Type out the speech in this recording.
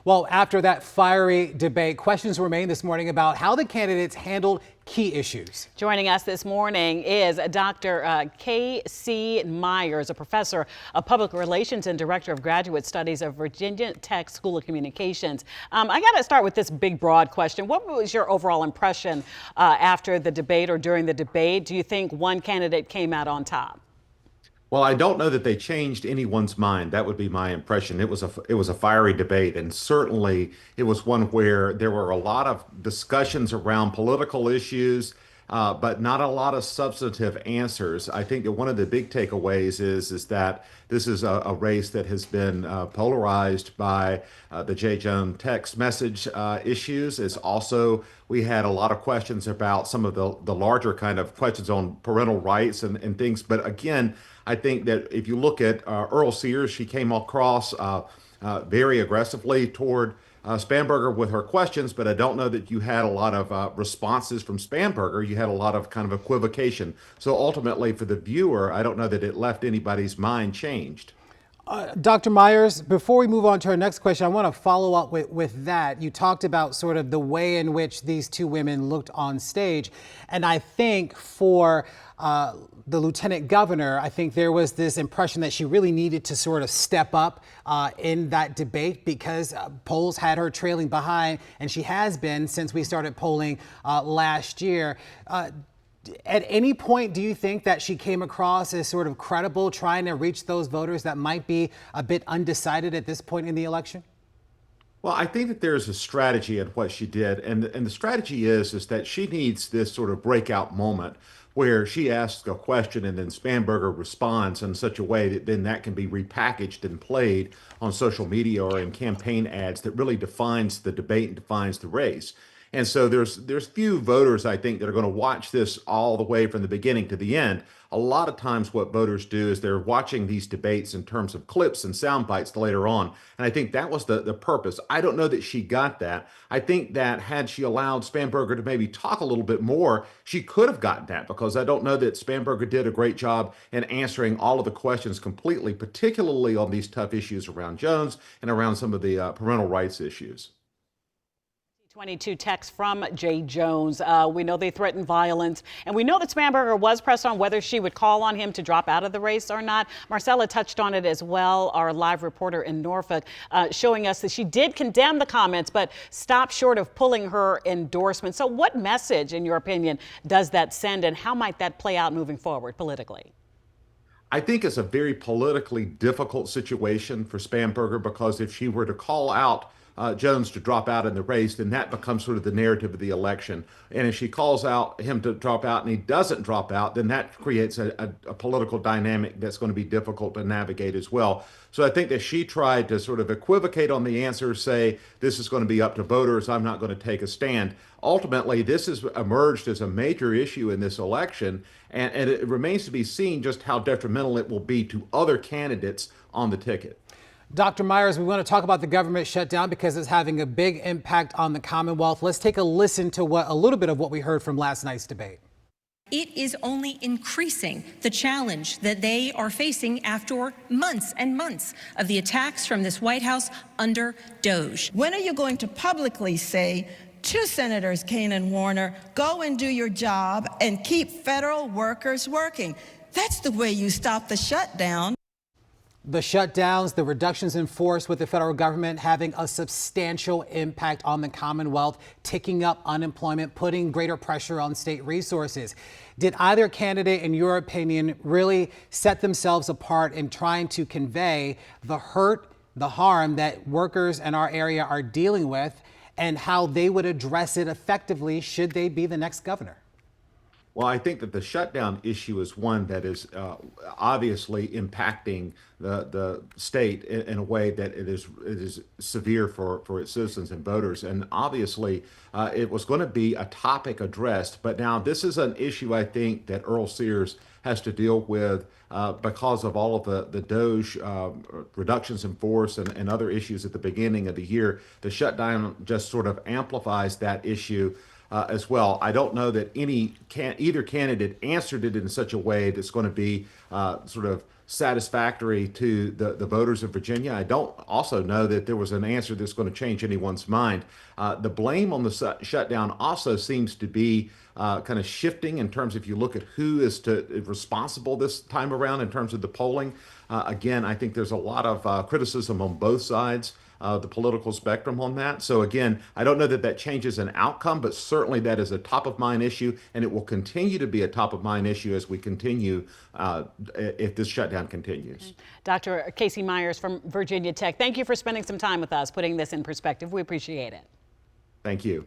Well, after that fiery debate, questions remain this morning about how the candidates handled key issues. Joining us this morning is Dr. Cayce Myers, a professor of public relations and director of graduate studies of Virginia Tech School of Communications. I got to start with this big, broad question. What was your overall impression after the debate or during the debate? Do you think one candidate came out on top? Well, I don't know that they changed anyone's mind. That would be my impression. It was a fiery debate, and certainly it was one where there were a lot of discussions around political issues, but not a lot of substantive answers. I think that one of the big takeaways is that this is a race that has been polarized by the J. Jones text message issues. It's also we had a lot of questions about some of the larger kind of questions on parental rights and things. But again, I think that if you look at Earl Sears, she came across very aggressively toward Spanberger with her questions, but I don't know that you had a lot of responses from Spanberger. You had a lot of kind of equivocation. So ultimately, for the viewer, I don't know that it left anybody's mind changed. Dr. Myers, before we move on to our next question, I want to follow up with that. You talked about sort of the way in which these two women looked on stage. And I think for the lieutenant governor, I think there was this impression that she really needed to sort of step up in that debate because polls had her trailing behind, and she has been since we started polling last year. At any point, do you think that she came across as sort of credible, trying to reach those voters that might be a bit undecided at this point in the election? Well, I think that there's a strategy in what she did, and the strategy is that she needs this sort of breakout moment where she asks a question and then Spanberger responds in such a way that then that can be repackaged and played on social media or in campaign ads that really defines the debate and defines the race. And so there's few voters, I think, that are going to watch this all the way from the beginning to the end. A lot of times what voters do is they're watching these debates in terms of clips and sound bites later on. And I think that was the purpose. I don't know that she got that. I think that had she allowed Spanberger to maybe talk a little bit more, she could have gotten that, because I don't know that Spanberger did a great job in answering all of the questions completely, particularly on these tough issues around Jones and around some of the parental rights issues. 22 texts from J. Jones. We know they threatened violence, and we know that Spanberger was pressed on whether she would call on him to drop out of the race or not. Marcella touched on it as well, our live reporter in Norfolk, showing us that she did condemn the comments, but stopped short of pulling her endorsement. So what message, in your opinion, does that send, and how might that play out moving forward politically? I think it's a very politically difficult situation for Spanberger, because if she were to call out Jones to drop out in the race, then that becomes sort of the narrative of the election. And if she calls out him to drop out and he doesn't drop out, then that creates a political dynamic that's going to be difficult to navigate as well. So I think that she tried to sort of equivocate on the answer, say, this is going to be up to voters, I'm not going to take a stand. Ultimately, this has emerged as a major issue in this election, and it remains to be seen just how detrimental it will be to other candidates on the ticket. Dr. Myers, we want to talk about the government shutdown because it's having a big impact on the Commonwealth. Let's take a listen to a little bit of what we heard from last night's debate. It is only increasing the challenge that they are facing after months and months of the attacks from this White House under Doge. When are you going to publicly say to Senators Kaine and Warner, go and do your job and keep federal workers working? That's the way you stop the shutdown. The shutdowns, the reductions in force with the federal government having a substantial impact on the Commonwealth, ticking up unemployment, putting greater pressure on state resources. Did either candidate, in your opinion, really set themselves apart in trying to convey the hurt, the harm that workers in our area are dealing with, and how they would address it effectively should they be the next governor? Well, I think that the shutdown issue is one that is obviously impacting the state in a way that it is severe for its citizens and voters. And obviously, it was going to be a topic addressed. But now this is an issue, I think, that Earl Sears has to deal with because of all of the Doge reductions in force and other issues at the beginning of the year. The shutdown just sort of amplifies that issue. As well. I don't know that either candidate answered it in such a way that's going to be sort of satisfactory to the voters of Virginia. I don't also know that there was an answer that's going to change anyone's mind. The blame on the shutdown also seems to be kind of shifting in terms of, if you look at who is responsible this time around in terms of the polling. Again, I think there's a lot of criticism on both sides the political spectrum on that. So again, I don't know that that changes an outcome, but certainly that is a top of mind issue, and it will continue to be a top of mind issue as we continue if this shutdown continues. Dr. Cayce Myers from Virginia Tech, thank you for spending some time with us, putting this in perspective. We appreciate it. Thank you.